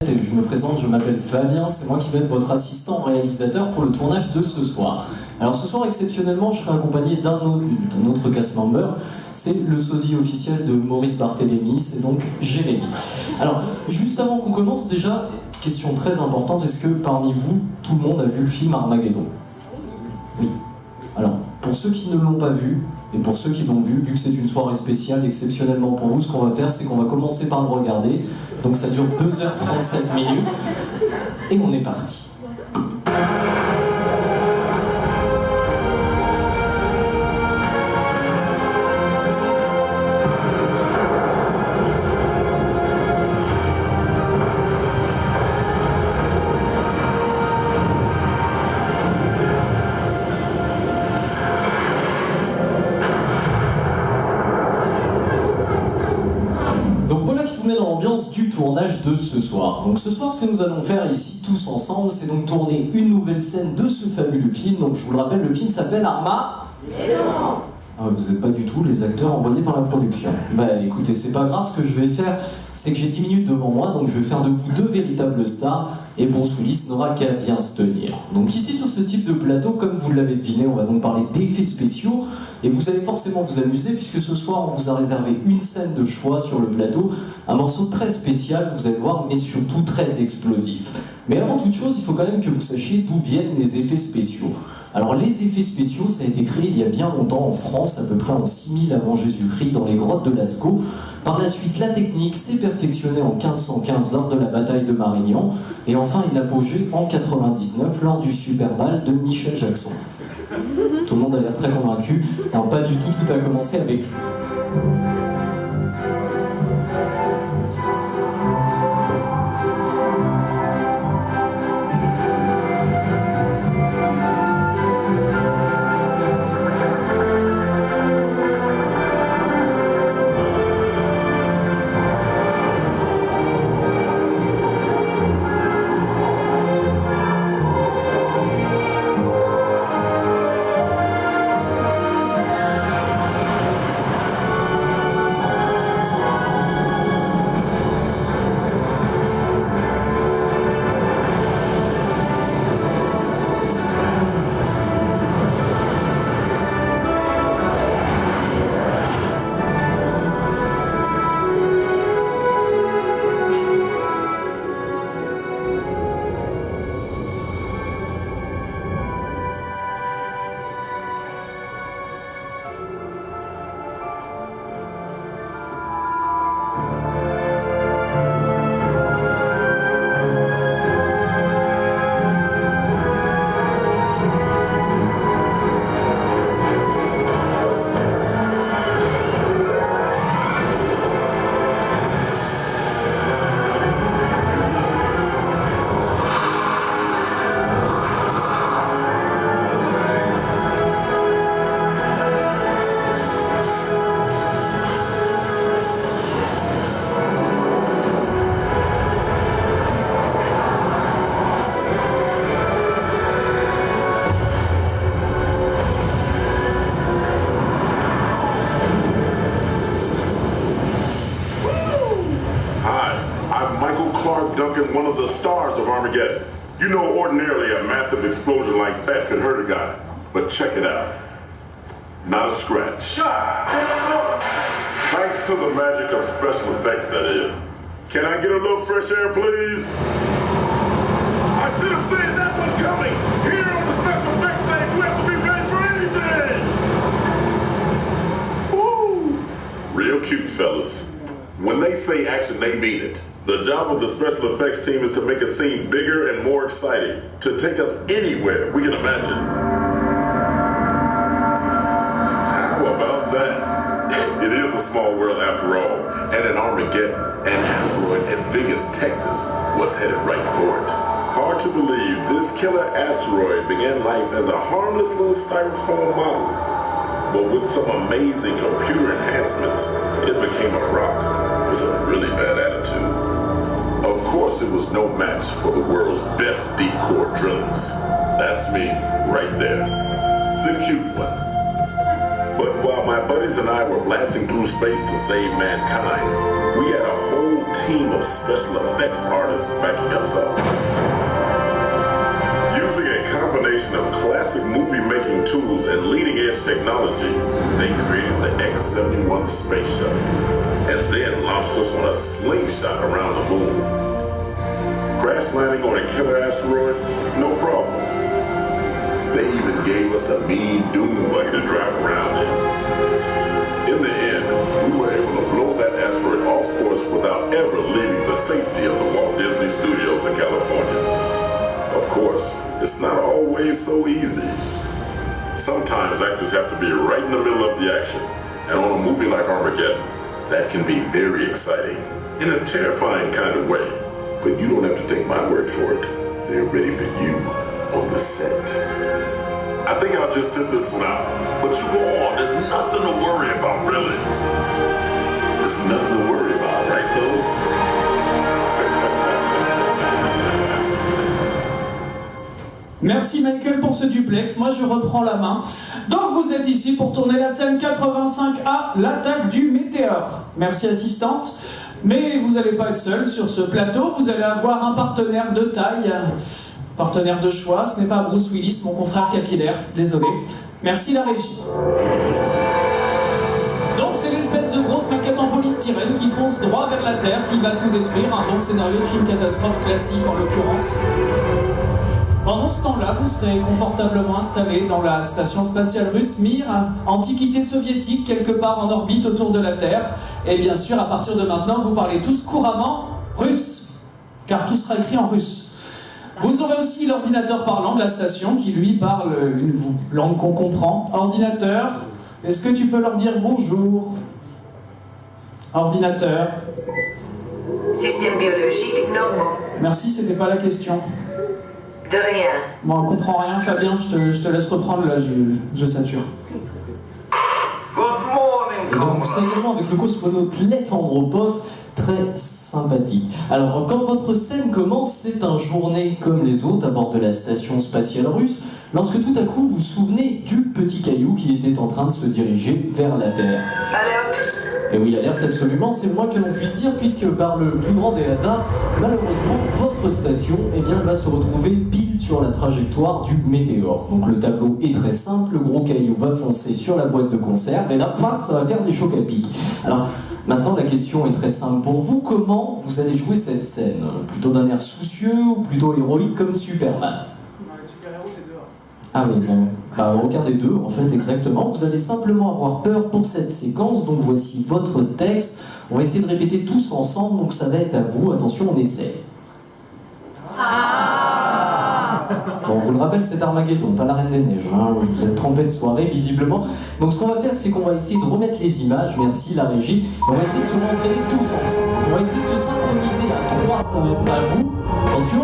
Et je me présente, je m'appelle Fabien, c'est moi qui vais être votre assistant réalisateur pour le tournage de ce soir. Alors ce soir, exceptionnellement, je serai accompagné d'un autre cast member, c'est le sosie officiel de Maurice Barthélémy, c'est donc Jérémy. Alors, juste avant qu'on commence, déjà, question très importante, est-ce que parmi vous, tout le monde a vu le film Armageddon? Oui. Alors, pour ceux qui ne l'ont pas vu, et pour ceux qui l'ont vu que c'est une soirée spéciale, exceptionnellement pour vous, ce qu'on va faire, c'est qu'on va commencer par le regarder. Donc ça dure 2h37 minutes. Et on est parti. Du tournage de ce soir. Donc ce soir, ce que nous allons faire ici tous ensemble, c'est donc tourner une nouvelle scène de ce fabuleux film. Donc je vous le rappelle, le film s'appelle Armageddon. Ah, vous n'êtes pas du tout les acteurs envoyés par la production. Bah écoutez, c'est pas grave, ce que je vais faire, c'est que j'ai 10 minutes devant moi, donc je vais faire de vous deux véritables stars, et Bruce Willis n'aura qu'à bien se tenir. Donc ici sur ce type de plateau, comme vous l'avez deviné, on va donc parler d'effets spéciaux, et vous allez forcément vous amuser, puisque ce soir on vous a réservé une scène de choix sur le plateau, un morceau très spécial, vous allez voir, mais surtout très explosif. Mais avant toute chose, il faut quand même que vous sachiez d'où viennent les effets spéciaux. Alors les effets spéciaux, ça a été créé il y a bien longtemps en France, à peu près en 6000 avant Jésus-Christ, dans les grottes de Lascaux. Par la suite, la technique s'est perfectionnée en 1515 lors de la bataille de Marignan, et enfin une apogée en 99 lors du Super Bal de Michel Jackson. Tout le monde a l'air très convaincu. Non, pas du tout, tout a commencé avec... One of the stars of Armageddon. You know, ordinarily a massive explosion like that could hurt a guy, but check it out. Not a scratch. Thanks to the magic of special effects, that is. Can I get a little fresh air, please? I should have seen that one coming. Here on the special effects stage, we have to be ready for anything. Woo! Real cute, fellas. When they say action, they mean it. The job of the special effects team is to make a scene bigger and more exciting, to take us anywhere we can imagine. How about that? It is a small world after all, and in Armageddon, an asteroid as big as Texas was headed right for it. Hard to believe this killer asteroid began life as a harmless little styrofoam model, but with some amazing computer enhancements, it became a rock with a really bad attitude. Of course, it was no match for the world's best deep core drillers. That's me, right there. The cute one. But while my buddies and I were blasting through space to save mankind, we had a whole team of special effects artists backing us up. Using a combination of classic movie-making tools and leading-edge technology, they created the X-71 space shuttle, and then launched us on a slingshot around the moon. Crash landing on a killer asteroid? No problem. They even gave us a mean dune buggy to drive around in. In the end, we were able to blow that asteroid off course without ever leaving the safety of the Walt Disney Studios in California. Of course, it's not always so easy. Sometimes actors have to be right in the middle of the action, and on a movie like Armageddon, that can be very exciting, in a terrifying kind of way. But you don't have to take my word for it. They're ready for you on the set. I think I'll just sit this one out. But you go on, there's nothing to worry about, really. There's nothing to worry about, right, fellas? Merci Michael pour ce duplex, moi je reprends la main. Donc vous êtes ici pour tourner la scène 85A, l'attaque du météore. Merci assistante. Mais vous n'allez pas être seul sur ce plateau, vous allez avoir un partenaire de taille. Partenaire de choix, ce n'est pas Bruce Willis, mon confrère capillaire, désolé. Merci la régie. Donc c'est l'espèce de grosse maquette en polystyrène qui fonce droit vers la Terre, qui va tout détruire, un bon scénario de film catastrophe classique en l'occurrence. Pendant ce temps-là, vous serez confortablement installé dans la station spatiale russe Mir, antiquité soviétique quelque part en orbite autour de la Terre. Et bien sûr, à partir de maintenant, vous parlez tous couramment russe, car tout sera écrit en russe. Vous aurez aussi l'ordinateur parlant de la station qui lui parle une langue qu'on comprend. Ordinateur, est-ce que tu peux leur dire bonjour? Ordinateur. Système biologique normaux. Merci, c'était pas la question. De rien. Bon, on comprend rien, Fabien, je te laisse reprendre là, je sature. Et donc vous serez également avec le cosmonaute Lev Andropov, très sympathique. Alors quand votre scène commence, c'est une journée comme les autres à bord de la station spatiale russe, lorsque tout à coup vous vous souvenez du petit caillou qui était en train de se diriger vers la Terre. Alerte. Et oui, alerte absolument, c'est le moins que l'on puisse dire, puisque par le plus grand des hasards, malheureusement, votre station va se retrouver pile sur la trajectoire du météore. Donc le tableau est très simple, le gros caillou va foncer sur la boîte de conserve, et là, paf, ça va faire des chocs à pic. Alors, maintenant, la question est très simple pour vous, comment vous allez jouer cette scène? Plutôt d'un air soucieux ou plutôt héroïque comme Superman? Ah oui, bon, aucun des deux, en fait, exactement. Vous allez simplement avoir peur pour cette séquence, donc voici votre texte. On va essayer de répéter tous ensemble, donc ça va être à vous. Attention, on essaie. Bon, on vous le rappelle, c'est Armageddon, pas la Reine des Neiges. Hein. Vous êtes trempés de soirée, visiblement. Donc ce qu'on va faire, c'est qu'on va essayer de remettre les images, merci la régie, et on va essayer de se rentraîner tous ensemble. Donc, on va essayer de se synchroniser à 3, ça va être à vous. Attention.